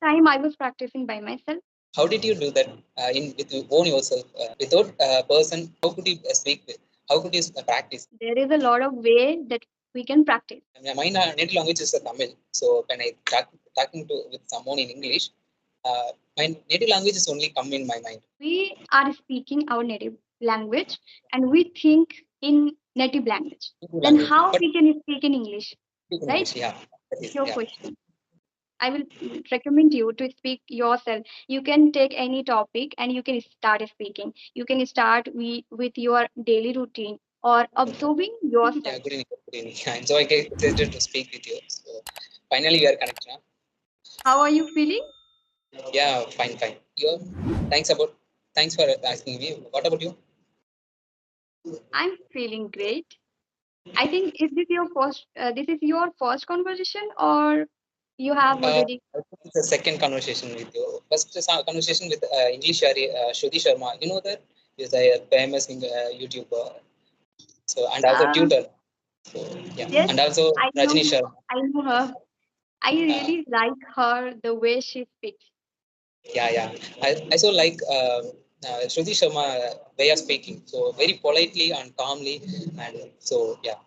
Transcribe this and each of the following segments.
time I was practicing by myself. How did you do that in with your own yourself without a person? How could you speak with? How could you practice? There is a lot of way that we can practice. My native language is Tamil, so when I talking to with someone in English, my native language is only come in my mind. We are speaking our native language and we think in native language. Native Then language, how but we can speak in English, speak in right? English, yeah, that is, Your yeah, question. I will recommend you to speak yourself. You can take any topic and you can start speaking. You can start with your daily routine or observing yeah. yourself. Good evening, good evening. I'm so excited to speak with you. So finally, we are connected. Huh? How are you feeling? Yeah, fine, fine. You, thanks about, thanks for asking me. What about you? I'm feeling great. I think this is your first conversation or you have already. I think it's a second conversation with you. First conversation with English Shruti Sharma. You know that is a famous YouTuber. So and also Uh, tutor. So yeah, yes, and also I Rajni know. Sharma. I know her. I Uh, really like her the way she speaks. yeah, yeah. I so like Shruti Sharma way of speaking. So very politely and calmly, and so yeah.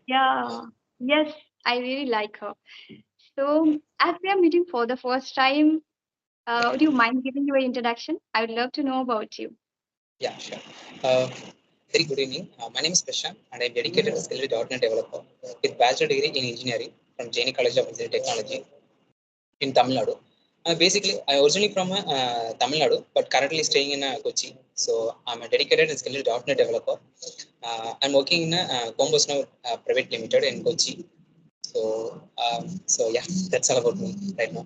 Yeah. Yes, I really like her. So, as we are meeting for the first time, would you Okay. mind giving your introduction? I would love to know about you. Yeah, sure. Uh, Very good evening. My name is Prashant, and I'm dedicated skilled .NET developer with bachelor degree in engineering from Jaini College of Engineering Technology in Tamil Nadu. Basically, I'm originally from Tamil Nadu, but currently staying in Kochi. So I'm a dedicated and skilled .NET developer. I'm working in Combos now Private Limited in Kochi. So, so yeah, that's all about me right now.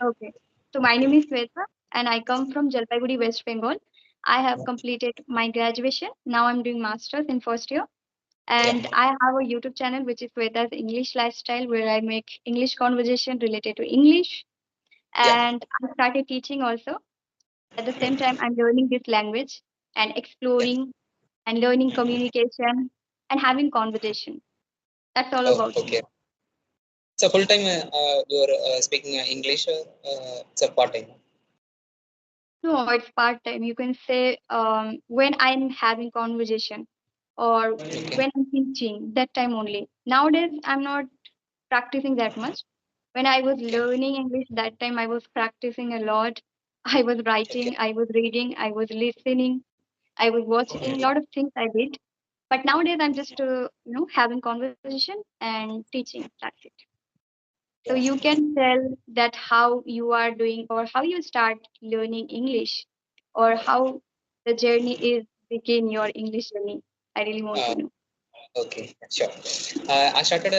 Okay. So, my name is Sweta, and I come from Jalpaiguri, West Bengal. I have completed my graduation. Now I'm doing masters in first year. Yeah, And I have a YouTube channel which is Sweta's English Lifestyle, where I make English conversation related to English. yeah, And I started teaching also. At the same time, I'm learning this language and yeah. exploring and learning communication and having conversation. That's all Oh, about me. okay. So full time you're speaking English. It's a part time. No, it's part time. You can say when I'm having conversation or Okay. when I'm teaching, that time only. Nowadays, I'm not practicing that much. When I was Okay. learning English, that time I was practicing a lot. I was Okay. writing, I was reading, I was listening, I was watching. A lot of things I did. But nowadays, I'm just having conversation and teaching. That's it. So Yeah. you can tell that how you are doing or how you start learning English or how the journey is begin your English journey. I really want Uh, to know. okay. Sure. I started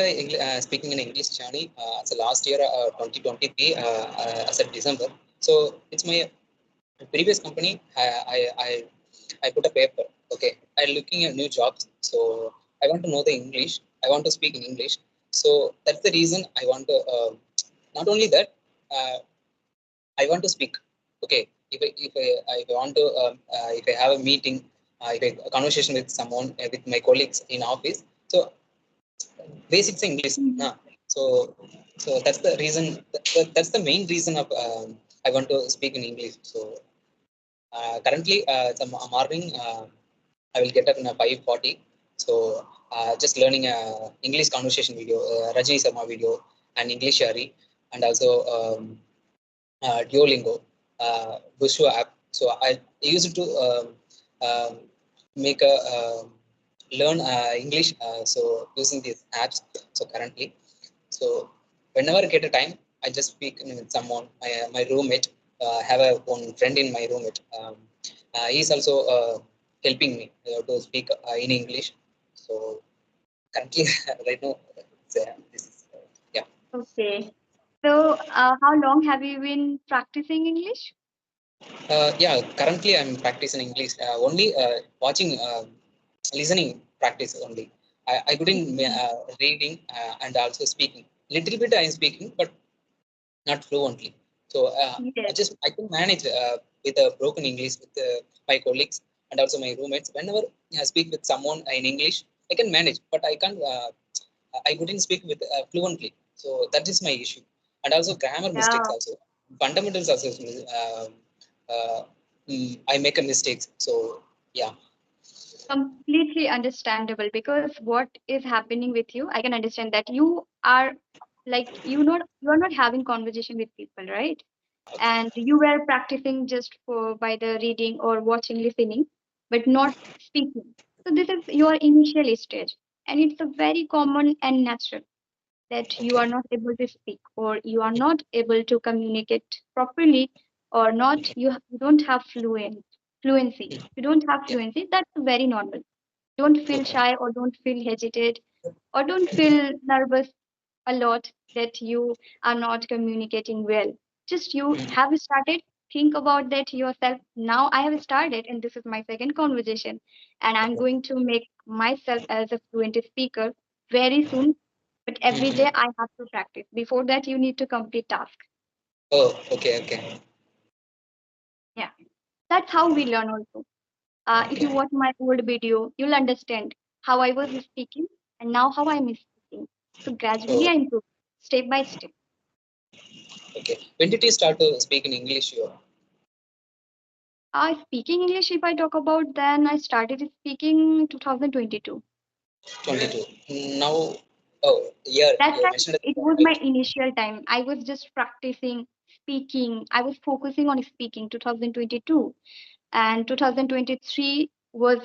speaking in English journey as a last year, 2023, as of December. So it's my previous company. I put a paper. Okay. I'm looking at new jobs. So I want to know the English. I want to speak in English. So that's the reason I want to. Not only that. I want to speak. Okay, if I want to, if I have a meeting, if I, a conversation with someone, with my colleagues in office, so basics English. Mhm. Nah. So, so that's the reason. That's the main reason of I want to speak in English. So currently, it's a morning. I will get up in a 5:40. So just learning a English conversation video, Rajini Sharma video, and English Shari, and also. Duolingo, Bushu app. So I used to make a learn English. So using these apps. So currently, so whenever I get a time, I just speak with someone. My roommate. Have a one friend in my roommate. He's also helping me to speak in English. So currently, right now, this is yeah. Okay. So how long have you been practicing English? Yeah, currently I'm practicing English. Only watching, listening practice only. I couldn't Mhm. reading and also speaking. Little bit I'm speaking, but not fluently. So Yes. I can manage with a broken English with my colleagues and also my roommates. Whenever I speak with someone in English, I can manage, but I can't. I couldn't speak with fluently. So that is my issue. and also grammar mistakes Yeah, also, fundamentals also. Uh, I make a mistakes. So yeah. completely understandable because what is happening with you, I can understand that you are like you are not having conversation with people, right? Okay. And you were practicing just for by the reading or watching, listening, but not speaking. So this is your initial stage, and it's a very common and natural that you Okay. are not able to speak or you are not able to communicate properly or not you don't have fluency. Mm. You don't have Yeah. fluency. That's very normal. Don't feel Okay. shy or don't feel hesitate or don't feel nervous a lot that you are not communicating well. Just you Mm. have started, think about that yourself. Now I have started, and this is my second conversation, and I'm Okay. going to make myself as a fluent speaker very soon. But every day Mm-hmm. I have to practice. Before that, you need to complete task. Oh, okay, okay, Yeah, that's how we learn also. If you okay. watch my old video, you'll understand how I was speaking and now how I'm speaking. So gradually Oh, I improve step by step. okay. When did you start to speak in English? You Speaking English, if I talk about, then I started speaking 2022. 22. Now, oh, year That you time mentioned it it, was my right? initial time. I was just practicing speaking. I was focusing on speaking 2022, and 2023 was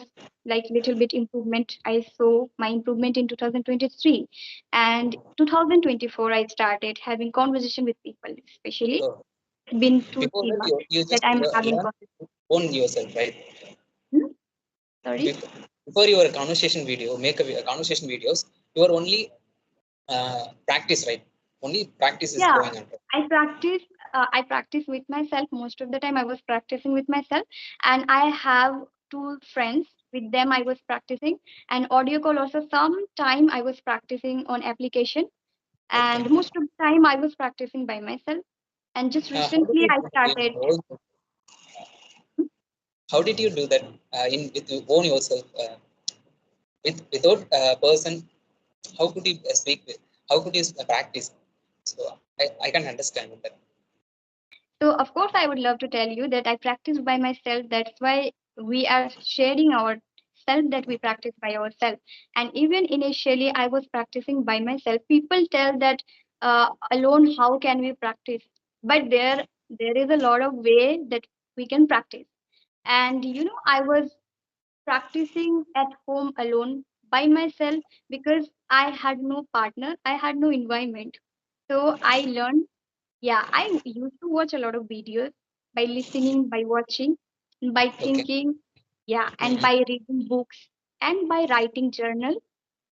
like little bit improvement. I saw my improvement in 2023, and 2024 I started having conversation with people, especially Oh, it's been before that, 2 3 months you that just I'm having learn conversation. own yourself, right? Hmm? Sorry. Before, before your conversation video, make a conversation videos, you are only practice, right? Only practice is Yeah, going on. Right? I practice with myself. Most of the time I was practicing with myself, and I have two friends. With them I was practicing, and audio call also. Some time I was practicing on application, Okay. and most of the time I was practicing by myself. And just How did recently you I do it? started. How did you do that in with your own yourself without a person? How could you speak with? How could you practice? So I can understand that. So of course I would love to tell you that I practice by myself. That's why we are sharing our self that we practice by ourselves. And even initially I was practicing by myself. People tell that alone how can we practice? But there is a lot of way that we can practice. And I was practicing at home alone by myself because I had no partner, I had no environment. So I learned, yeah, I used to watch a lot of videos by listening, by watching, by Okay. thinking, yeah, and Mm-hmm. by reading books and by writing journal.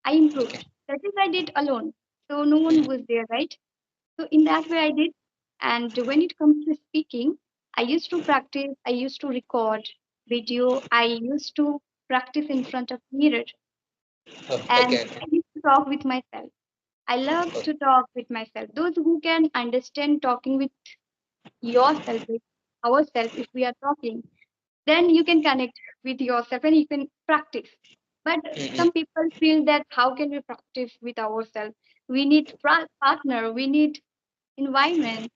I Okay. improved. That is, I did alone. So no one Mm-hmm. was there, right? So in that way, I did. And when it comes to speaking, I used to practice. I used to record video. I used to practice in front of mirror, Oh, and okay. I used to talk with myself. I love Okay. to talk with myself. Those who can understand talking with yourself, with ourselves, if we are talking, then you can connect with yourself and you can practice. But Mm-hmm. some people feel that how can we practice with ourselves? We need partner, we need environment.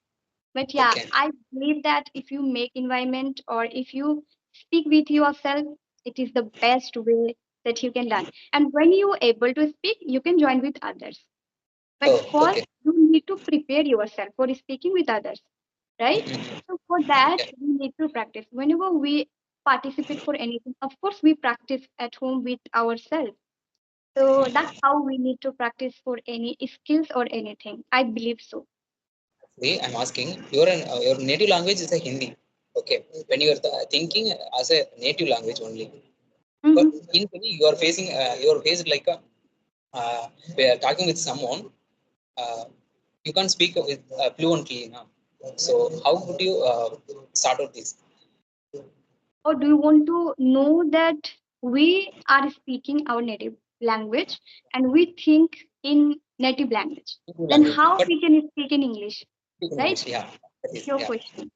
But yeah, Okay. I believe that if you make environment or if you speak with yourself, it is the best way that you can learn. And when you are able to speak, you can join with others. But Oh, first, okay. you need to prepare yourself for speaking with others, right? Mm-hmm. So for that, Yeah. we need to practice. Whenever we participate for anything, of course, we practice at home with ourselves. So that's how we need to practice for any skills or anything. I believe so. See, I'm asking your native language is a Hindi. Okay. When you are thinking as a native language only, but Hmm. in Hindi you are faced like a we are talking with someone. Uh, you can't speak with fluently now. So how would you start out this Or do you want to know that we are speaking our native language and we think in native language? native Then language? how But we can speak in English, speak in right? English, yeah. That is, Your yeah. question.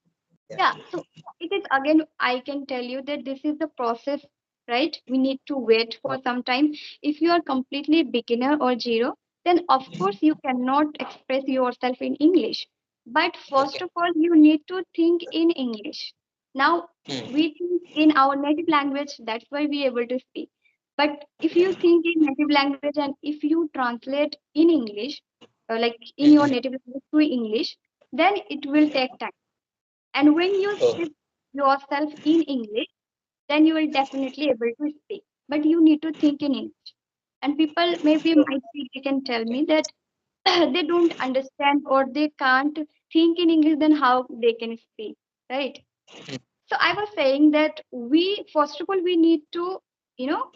Yeah. Yeah, so it is again, I can tell you that this is the process, right? We need to wait for some time. If you are completely beginner or zero, then of course you cannot express yourself in English. But Okay. first of all, you need to think in English. Now, Mm. we think in our native language, that's why we able to speak. But if you think in native language and if you translate in English, like in your Mm-hmm. native language to English, then it will take time. And when you Oh, shift yourself in English, then you will definitely able to speak. But you need to think in English. And people maybe oh, might be, they can tell me that they don't understand or they can't think in English, then how they can speak, right? mm, So I was saying that we, first of all, we need to, you know,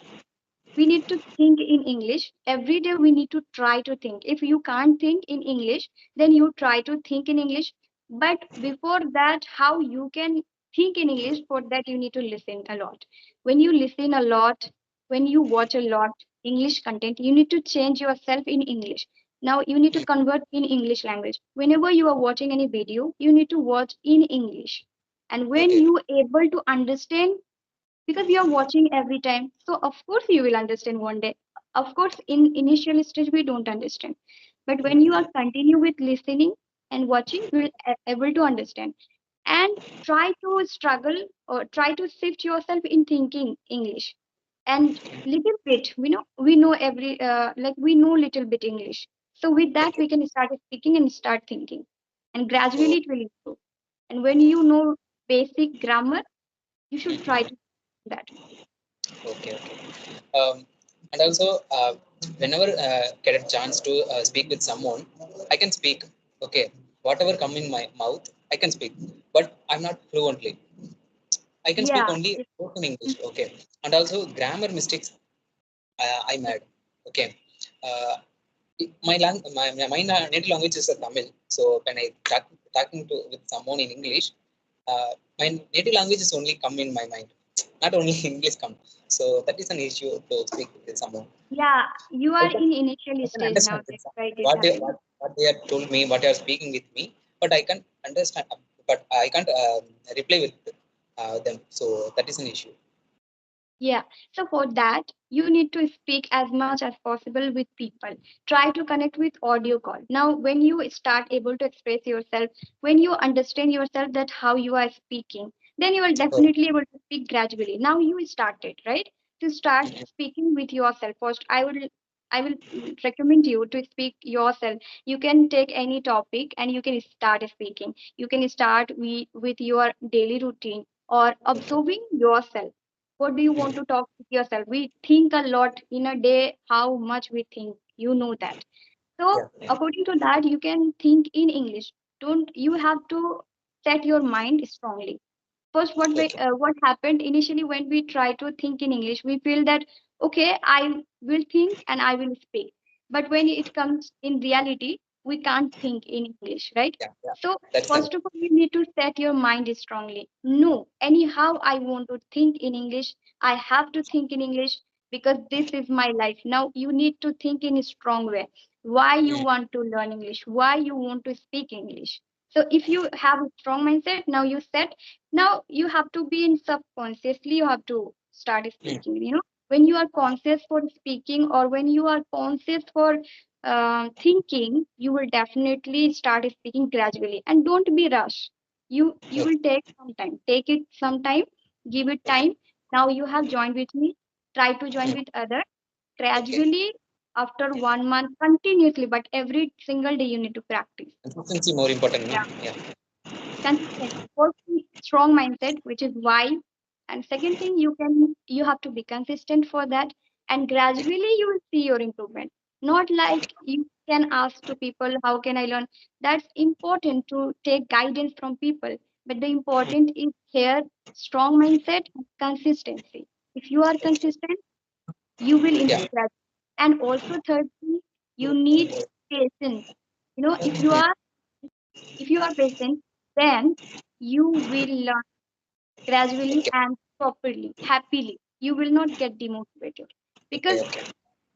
we need to think in English. Every day we need to try to think. If you can't think in English, then you try to think in English. But before that, how you can think in English, for that you need to listen a lot. When you listen a lot, when you watch a lot English content, you need to change yourself in English. Now you need to mm, convert in English language. Whenever you are watching any video, you need to watch in English. And when okay. you able to understand, because you're watching every time, so of course you will understand one day. Of course in initial stage we don't understand, but when you are Mm, continue with listening and watching, you will able to understand. And try to struggle or try to shift yourself in thinking English. And little bit, we know every like we know little bit English, so with that okay. we can start speaking and start thinking, and Oh, gradually it will improve. And when you know basic grammar, you should try mm, to that. okay, okay. And also, whenever get a chance to speak with someone, I can speak. Okay, whatever come in my mouth, I can speak, but I'm not fluently. I can speak Yeah. only spoken English. Okay, and also grammar mistakes I made. Okay, uh, my native language is a Tamil. So when I talking to with someone in English, my native language is only come in my mind, not only English come. So that is an issue to speak with someone. Yeah, you I are can in initial I can stage now. understand with That's some, why it is happening. what they have told me, what they are speaking with me, but I can understand, but I can't reply with them. So that is an issue. Yeah. So for that, you need to speak as much as possible with people. Try to connect with audio call. Now, when you start able to express yourself, when you understand yourself that how you are speaking, then you will Oh, definitely able to speak gradually. Now you started, right? To start mhm, speaking with yourself first, I will recommend you to speak yourself. You can take any topic and you can start speaking. You can start with your daily routine or okay. observing yourself. What do you want Mhm, to talk with yourself? We think a lot in a day, how much we think, you know that. So yeah, yeah. according to that, you can think in English. Don't you have to set your mind strongly. First, Okay. what happened initially when we try to think in English, we feel that okay, I will think and I will speak. But when it comes in reality, we can't think in English, right? Yeah, yeah. So That's the first of all, you need to set your mind strongly. No, anyhow, I want to think in English. I have to think in English because this is my life. Now you need to think in a strong way. Why you mm, want to learn English? Why you want to speak English? So if you have a strong mindset, now you set, now you have to be in subconsciously, you have to start mm, speaking, when you are conscious for speaking or when you are conscious for thinking, you will definitely start speaking gradually, and don't be rush. You okay, will take it some time, give it okay, time. Now you have joined with me, try to join mm, with others okay. gradually. After 1 month continuously, but every single day you need to practice. Consistency more important, no? Yeah. Consistency. First thing, strong mindset, which is why. And second thing, you have to be consistent for that. And gradually you will see your improvement. Not like you can ask to people, how can I learn? That's important to take guidance from people. But the Mm, important is here strong mindset and consistency. If you are okay. consistent, you will Yeah. improve that. And also third thing, you need patience. If you are patient, then you will learn gradually Okay. and properly, happily. You will not get demotivated Okay. because Okay.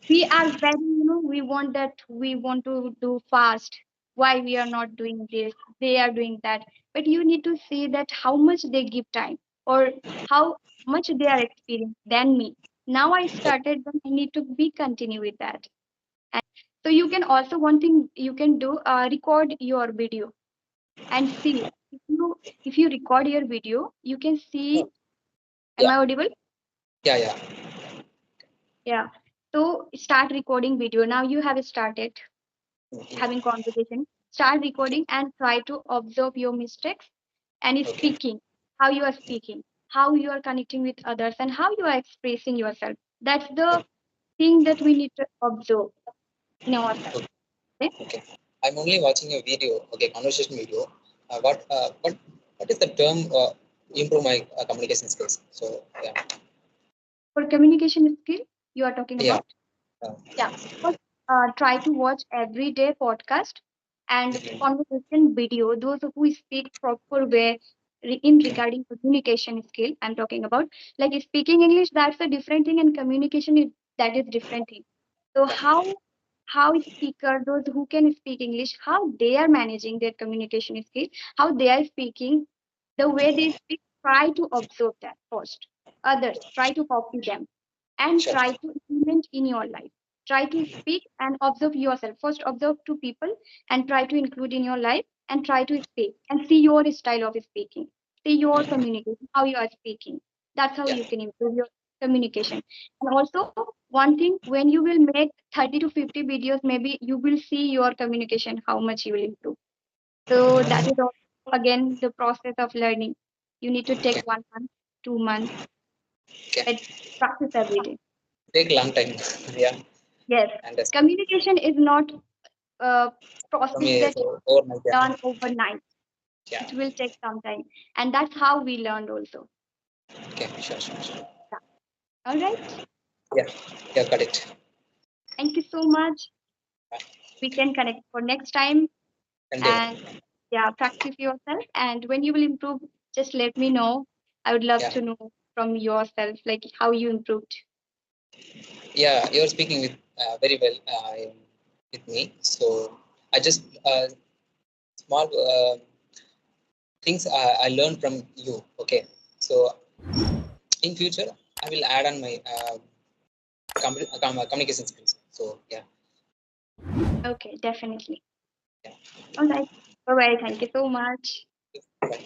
we are very, we want that, we want to do fast. Why we are not doing this? They are doing that. But you need to see that how much they give time or how much they are experienced than me. Now I Okay. started, then I need to be continue with that. So you can also, one thing you can do, record your video. And see, if you record your video, you can Oh, see. Am yeah, I audible? yeah, yeah. Yeah. So start recording video. Now you have started having Mhm. conversation. Start recording and try to observe your mistakes and Okay, speaking, how you are speaking, how you are connecting with others, and how you are expressing yourself. That's the okay, thing that we need to observe in ourselves. okay. Okay? Okay. I'm only watching a video, okay, conversation video. What is the term improve my communication skills? So yeah, For communication skill, you are talking yeah. about. Uh, Yeah. First, try to watch everyday podcast and mhm. conversation video. Those who speak proper way in regarding communication skill, I'm talking about. Like speaking English, that's a different thing, and communication is that is different thing. So Yeah, how speaker, those who can speak English, how they are managing their communication skill, how they are speaking, the way they speak, try to observe that first. Others, try to copy them and sure. try to implement in your life. Try to speak and observe yourself. First, observe two people and try to include in your life and try to speak and see your style of speaking. See your Mhm. communication, how you are speaking. That's how Yeah, you can improve your communication. And also, one thing, when you will make 30 to 50 videos, maybe you will see your communication, how much you will improve. So that is also again the process of learning. You need to take okay, 1 month, 2 months, okay. but practice every day. Take long time. Yeah, Yes, understand. communication is not a For process me, that you so overnight. Yeah, learn overnight. yeah. It will take some time, and that's how we learned also. Okay, sure, sure, sure. Yeah. All right. Yeah, yeah, got it. Thank you so much. We can connect for next time, And and yeah, practice yourself. And when you will improve, just let me know. I would love yeah, to know from yourself, like how you improved. yeah. You're speaking with very well with me. So I just small things I learned from you. Okay, so in future I will add on my communication skills. So yeah, Okay, definitely. yeah. All right. Bye bye. Thank you so much. Bye.